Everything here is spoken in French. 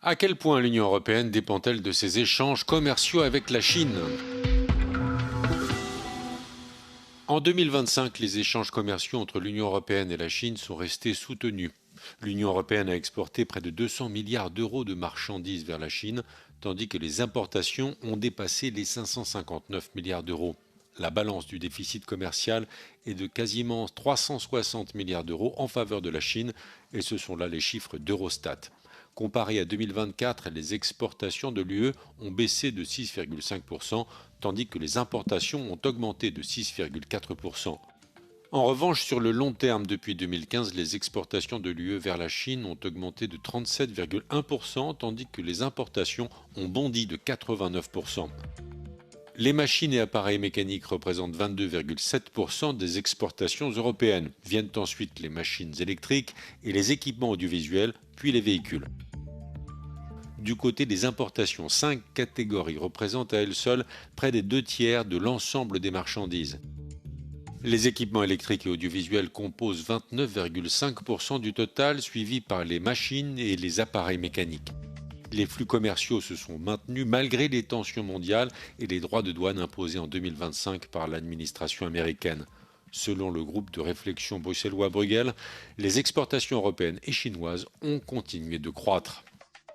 À quel point l'Union européenne dépend-elle de ses échanges commerciaux avec la Chine? En 2025, les échanges commerciaux entre l'Union européenne et la Chine sont restés soutenus. L'Union européenne a exporté près de 200 milliards d'euros de marchandises vers la Chine, tandis que les importations ont dépassé les 559 milliards d'euros. La balance du déficit commercial est de quasiment 360 milliards d'euros en faveur de la Chine, et ce sont là les chiffres d'Eurostat. Comparé à 2024, les exportations de l'UE ont baissé de 6,5%, tandis que les importations ont augmenté de 6,4%. En revanche, sur le long terme, depuis 2015, les exportations de l'UE vers la Chine ont augmenté de 37,1%, tandis que les importations ont bondi de 89%. Les machines et appareils mécaniques représentent 22,7% des exportations européennes. Viennent ensuite les machines électriques et les équipements audiovisuels, puis les véhicules. Du côté des importations, 5 catégories représentent à elles seules près des 2 tiers de l'ensemble des marchandises. Les équipements électriques et audiovisuels composent 29,5% du total, suivis par les machines et les appareils mécaniques. Les flux commerciaux se sont maintenus malgré les tensions mondiales et les droits de douane imposés en 2025 par l'administration américaine. Selon le groupe de réflexion bruxellois Bruegel, les exportations européennes et chinoises ont continué de croître.